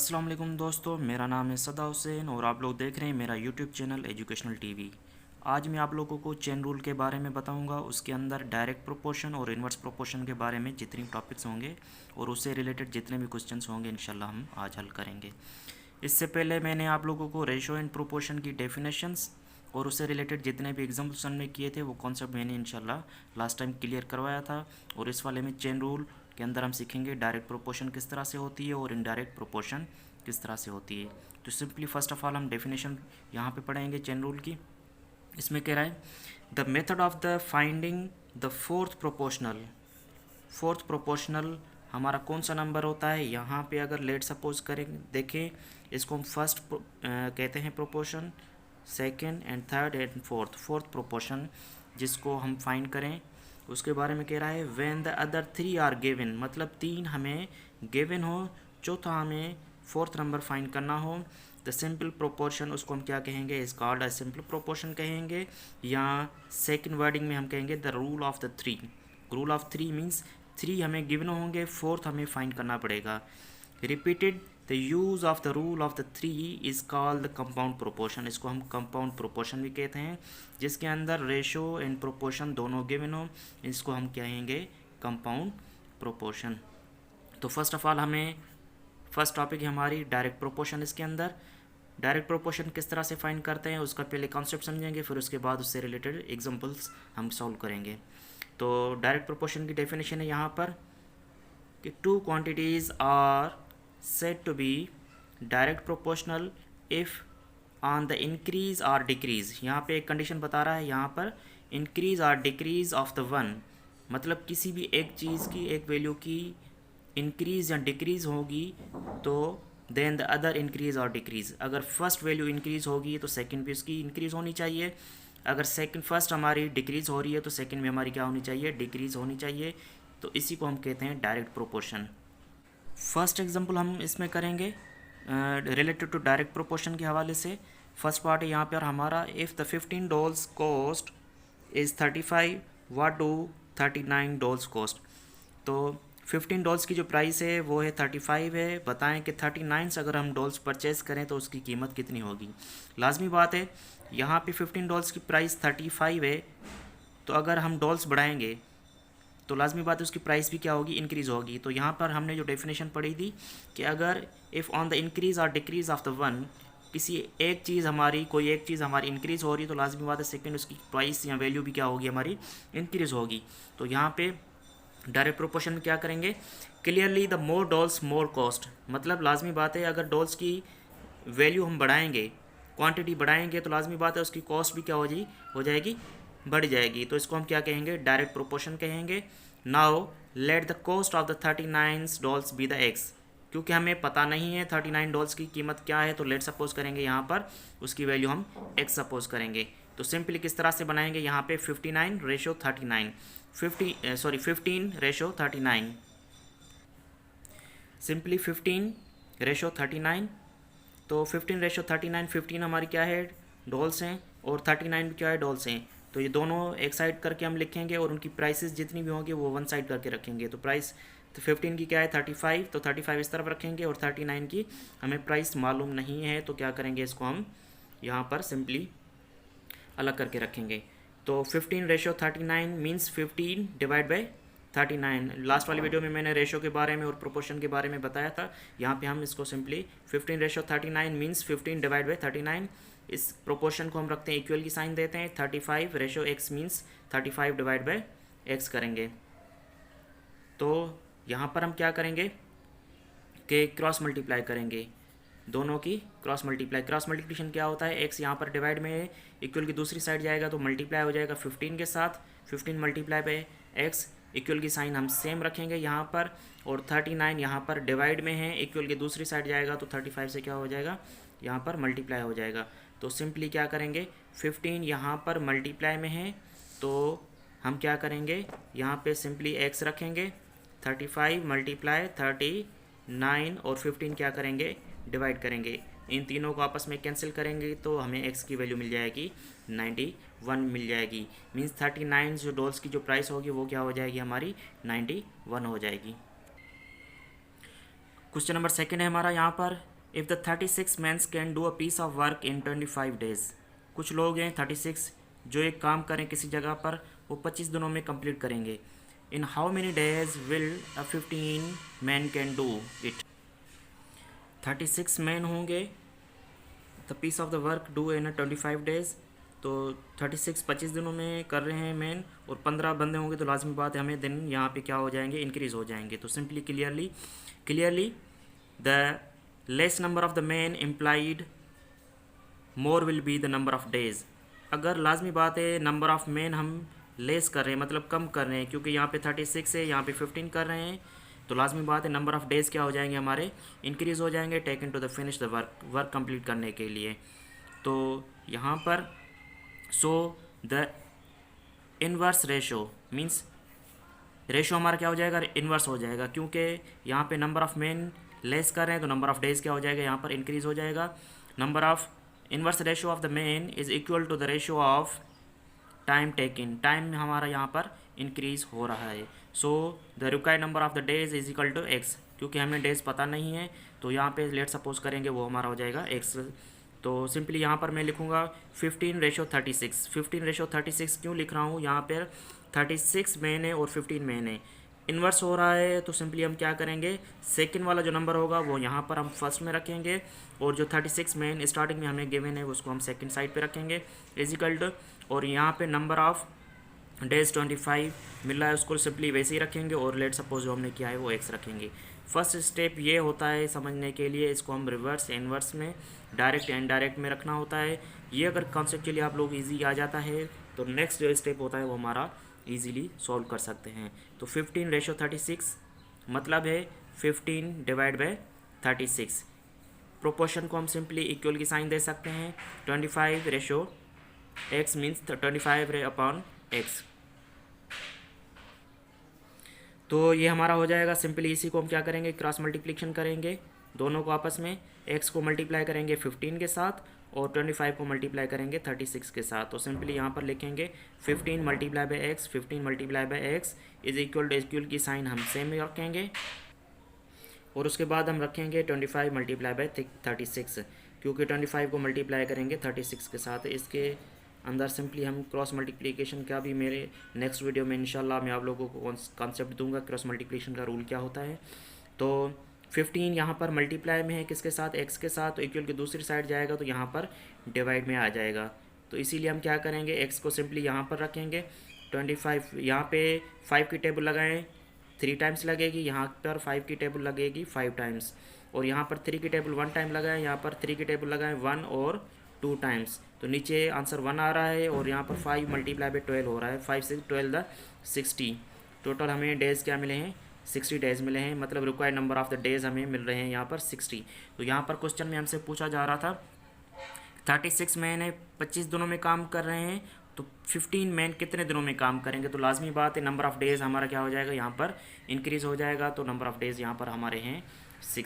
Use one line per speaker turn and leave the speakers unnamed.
अस्सलाम वालेकुम दोस्तों, मेरा नाम है सदा हुसैन और आप लोग देख रहे हैं मेरा यूट्यूब चैनल एजुकेशनल टीवी। आज मैं आप लोगों को चेन रूल के बारे में बताऊंगा, उसके अंदर डायरेक्ट प्रोपोर्शन और इन्वर्स प्रोपोर्शन के बारे में जितनी टॉपिक्स होंगे और उससे रिलेटेड जितने भी क्वेश्चंस होंगे इंशाल्लाह हम आज हल करेंगे। इससे पहले मैंने आप लोगों को रेशो एंड प्रोपोर्शन की डेफिनेशंस और उससे रिलेटेड जितने भी एग्जाम्पल्स हमने किए थे वो कॉन्सेप्ट मैंने इंशाल्लाह लास्ट टाइम क्लियर करवाया था। और इस वाले में चेन रूल के अंदर हम सीखेंगे डायरेक्ट प्रोपोर्शन किस तरह से होती है और इनडायरेक्ट प्रोपोर्शन किस तरह से होती है। तो सिंपली फर्स्ट ऑफ ऑल हम डेफिनेशन यहाँ पे पढ़ेंगे चेन रूल की। इसमें कह रहा है the method of the finding the fourth proportional हमारा कौन सा नंबर होता है। यहाँ पे अगर लेट सपोज करें देखें, इसको हम फर्स्ट कहते हैं proportion, second and third and fourth proportion जिसको हम फाइंड करें उसके बारे में कह रहा है। When the other three are given, मतलब तीन हमें गिवन हो, चौथा हमें फोर्थ नंबर फाइंड करना हो। द सिंपल प्रोपोर्शन उसको हम क्या कहेंगे, is called a simple proportion कहेंगे, या सेकंड वर्डिंग में हम कहेंगे the rule of the three. Rule of three means three हमें गिवन होंगे, फोर्थ हमें फाइंड करना पड़ेगा। Repeated the use of the rule of the three is called the compound proportion, इसको हम कंपाउंड प्रोपोर्शन भी कहते हैं, जिसके अंदर रेशो एंड प्रोपोर्शन दोनों गिवन हो, इसको हम कहेंगे कंपाउंड प्रोपोर्शन। तो फर्स्ट ऑफ ऑल हमें फर्स्ट टॉपिक है हमारी डायरेक्ट प्रोपोर्शन। इसके अंदर डायरेक्ट प्रोपोर्शन किस तरह से फाइंड करते हैं उसका पहले कॉन्सेप्ट समझेंगे, फिर उसके बाद उससे रिलेटेड एग्जांपल्स हम सॉल्व करेंगे। तो डायरेक्ट प्रोपोर्शन की डेफिनेशन है यहाँ पर कि two quantities are said to be direct proportional if on the increase or decrease। यहाँ पे एक कंडीशन बता रहा है, यहाँ पर increase or decrease of the one, मतलब किसी भी एक चीज़ की एक वैल्यू की इंक्रीज़ या डिक्रीज़ होगी तो देन द अदर इंक्रीज़ और डिक्रीज़। अगर फर्स्ट वैल्यू इंक्रीज़ होगी तो सेकंड भी उसकी इंक्रीज़ होनी चाहिए, अगर सेकंड फर्स्ट हमारी डिक्रीज़ हो रही है तो सेकंड में हमारी क्या होनी चाहिए, डिक्रीज़ होनी चाहिए। तो इसी को हम कहते हैं डायरेक्ट प्रोपोर्शन। फर्स्ट एग्जांपल हम इसमें करेंगे रिलेटेड टू डायरेक्ट प्रोपोर्शन के हवाले से। फर्स्ट पार्ट है यहाँ पर हमारा, if the $15 cost is 35 what do 39 dollars cost. तो $15 की जो प्राइस है वो है 35 है, बताएं कि 39 से अगर हम डॉलर्स परचेज़ करें तो उसकी कीमत कितनी होगी। लाजमी बात है यहाँ पे $15 की प्राइस 35 है, तो अगर हम डॉलर्स बढ़ाएंगे तो लाजमी बात है उसकी प्राइस भी क्या होगी, इंक्रीज़ होगी। तो यहाँ पर हमने जो डेफिनेशन पढ़ी थी कि अगर इफ़ ऑन द इंक्रीज़ और डिक्रीज़ ऑफ द वन, किसी एक चीज़ हमारी कोई एक चीज़ हमारी इंक्रीज़ हो रही है तो लाजमी बात है सेकंड उसकी प्राइस या वैल्यू भी क्या होगी, हमारी इंक्रीज़ होगी। तो यहाँ पे डायरेक्ट प्रोपोर्शन में क्या करेंगे, clearly the more dolls more cost, मतलब लाजमी बात है अगर डॉल्स की वैल्यू हम बढ़ाएंगे, क्वांटिटी बढ़ाएंगे तो लाजमी बात है उसकी कॉस्ट भी क्या हो जाएगी, बढ़ जाएगी। तो इसको हम क्या कहेंगे, डायरेक्ट प्रोपोर्शन कहेंगे। Now let the cost of the 39 dollars be the x, क्योंकि हमें पता नहीं है 39 डॉलर्स की कीमत क्या है, तो लेट सपोज करेंगे यहाँ पर उसकी वैल्यू हम एक्स सपोज करेंगे। तो सिंपली किस तरह से बनाएंगे, यहाँ पे 15:39, 15:39, सिंपली 15:39। तो 15:39, 15 हमारी क्या है, डॉल्स हैं, और 39 क्या है, डॉल्स हैं। तो ये दोनों एक साइड करके हम लिखेंगे और उनकी प्राइसेस जितनी भी होंगी वो वन साइड करके रखेंगे। तो प्राइस तो 15 की क्या है 35, तो 35 इस तरफ रखेंगे, और 39 की हमें प्राइस मालूम नहीं है तो क्या करेंगे, इसको हम यहाँ पर सिंपली अलग करके रखेंगे। तो 15:39 मीन्स 15 डिवाइड बाई 39। लास्ट वाली वीडियो में मैंने रेशो के बारे में और प्रोपोर्शन के बारे में बताया था, यहाँ पे हम इसको सिंपली 15:39 मीन्स 15 डिवाइड बाई 39। इस प्रोपोर्शन को हम रखते हैं इक्वल की साइन देते हैं, 35 ratio x means 35 divide by x करेंगे। तो यहाँ पर हम क्या करेंगे कि क्रॉस मल्टीप्लाई करेंगे, दोनों की क्रॉस मल्टीप्लिकेशन क्या होता है, एक्स यहाँ पर डिवाइड में है, इक्वल की दूसरी साइड जाएगा तो मल्टीप्लाई हो जाएगा 15 के साथ, 15 मल्टीप्लाई बाई एक्स, इक्वल की साइन हम सेम रखेंगे यहाँ पर, और 39 यहाँ पर डिवाइड में है, इक्वल की दूसरी साइड जाएगा तो 35 से क्या हो जाएगा, यहाँ पर मल्टीप्लाई हो जाएगा। तो सिंपली क्या करेंगे, 15 यहाँ पर मल्टीप्लाई में है तो हम क्या करेंगे, यहाँ पे सिंपली एक्स रखेंगे, 35 मल्टीप्लाई 39 और 15 क्या करेंगे, डिवाइड करेंगे। इन तीनों को आपस में कैंसिल करेंगे तो हमें एक्स की वैल्यू मिल जाएगी 91 मिल जाएगी। मीन्स 39 जो डॉलर्स की जो प्राइस होगी वो क्या हो जाएगी, हमारी 91 हो जाएगी। क्वेश्चन नंबर सेकंड है हमारा यहाँ पर, if the 36 mans can do a piece of work in 25 days, कुछ लोग हैं 36 जो एक काम करें किसी जगह पर, वो 25 दिनों में कंप्लीट करेंगे। In how many days will a 15 man can do it, 36 man होंगे, the piece of the work do in 25 days, तो 36 25 दिनों में कर रहे हैं मैन, और 15 बंदे होंगे तो लाजमी बात है हमें दिन यहाँ पे क्या हो जाएंगे, इंक्रीज़ हो जाएंगे। तो simply clearly the less number of the man implied more will be the number of days. अगर लाजमी बात है नंबर ऑफ मैन हम लेस कर रहे हैं, मतलब कम कर रहे हैं, क्योंकि यहाँ पे 36 है, यहाँ पे 15 कर रहे हैं, तो लाजमी बात है नंबर ऑफ डेज़ क्या हो जाएंगे हमारे, इंक्रीज़ हो जाएंगे, taken to the finish the work complete करने के लिए। तो यहाँ पर so the inverse ratio means ratio हमारा क्या हो जाएगा, इन्वर्स हो जाएगा, क्योंकि यहाँ पे नंबर ऑफ़ मैन लेस कर रहे हैं तो नंबर ऑफ़ डेज़ क्या हो जाएगा, यहाँ पर इंक्रीज़ हो जाएगा। Number of inverse ratio of the man is equal to the ratio of time taken, time हमारा यहाँ पर इंक्रीज़ हो रहा है। So the required number of the days is equal to x, क्योंकि हमें डेज पता नहीं है तो यहाँ पे लेट सपोज करेंगे वो हमारा हो जाएगा एक्स। तो सिंपली यहाँ पर मैं लिखूँगा 15:36। 15:36 क्यों लिख रहा हूँ, यहाँ पर 36 मैन है और 15 मैन है, इन्वर्स हो रहा है, तो सिंपली हम क्या करेंगे, सेकंड वाला जो नंबर होगा वो यहाँ पर हम फर्स्ट में रखेंगे, और जो 36 मैन स्टार्टिंग में हमें गिवन है उसको हम सेकंड साइड पे रखेंगे इजिकल टू, और यहाँ पे नंबर ऑफ़ डेज 25 मिल रहा है उसको सिंपली वैसे ही रखेंगे, और लेट सपोज जो हमने किया है वो एक्स रखेंगे। फर्स्ट स्टेप ये होता है समझने के लिए, इसको हम रिवर्स इनवर्स में, डायरेक्ट एंड डायरेक्ट में रखना होता है। ये अगर कॉन्सेप्चुअली आप लोग ईजी आ जाता है तो नेक्स्ट जो स्टेप होता है वो हमारा ईजीली सॉल्व कर सकते हैं। तो 15:36 मतलब है 15/36। प्रोपोर्शन को हम सिंपली इक्वल की साइन दे सकते हैं, 25:x मीन्स 25/x। तो ये हमारा हो जाएगा। सिंपली इसी को हम क्या करेंगे, क्रॉस मल्टीप्लिकेशन करेंगे दोनों को आपस में, x को मल्टीप्लाई करेंगे 15 के साथ और 25 को मल्टीप्लाई करेंगे 36 के साथ। तो सिंपली यहाँ पर लिखेंगे 15 multiply by x, 15 multiply by x is equal to equal की साइन हम सेम ही रखेंगे, और उसके बाद हम रखेंगे 25 मल्टीप्लाई बाई 36, क्योंकि 25 को मल्टीप्लाई करेंगे 36 के साथ। इसके अंदर सिंपली हम क्रॉस मल्टीप्लिकेशन का भी मेरे नेक्स्ट वीडियो में इंशाल्लाह मैं आप लोगों को कॉन्सेप्ट दूंगा, क्रॉस मल्टीप्लिकेशन का रूल क्या होता है। तो 15 यहाँ पर मल्टीप्लाई में है किसके साथ, एक्स के साथ, तो इक्वल की दूसरी साइड जाएगा तो यहाँ पर डिवाइड में आ जाएगा। तो इसीलिए हम क्या करेंगे, एक्स को सिंपली यहाँ पर रखेंगे, 25 यहाँ पे 5 की टेबल लगाएं 3 टाइम्स लगेगी, यहाँ पर 5 की टेबल लगेगी 5 टाइम्स, और यहाँ पर 3 की टेबल 1 टाइम लगाएं, यहाँ पर 3 की टेबल लगाएं 1 और 2 टाइम्स। तो नीचे आंसर 1 आ रहा है, और यहाँ पर 5 मल्टीप्लाई बाई 12 हो रहा है, 5 से 12 60। टोटल हमें डेज़ क्या मिले हैं, 60 डेज़ मिले हैं, मतलब required number of the days हमें मिल रहे हैं यहाँ पर 60। तो यहाँ पर क्वेश्चन में हमसे पूछा जा रहा था 36 मैन 25 दिनों में काम कर रहे हैं, तो 15 मैन कितने दिनों में काम करेंगे। तो लाजमी बात है नंबर ऑफ़ डेज़ हमारा क्या हो जाएगा, यहाँ पर इंक्रीज़ हो जाएगा, तो नंबर ऑफ़ डेज़ यहाँ पर हमारे हैं 6।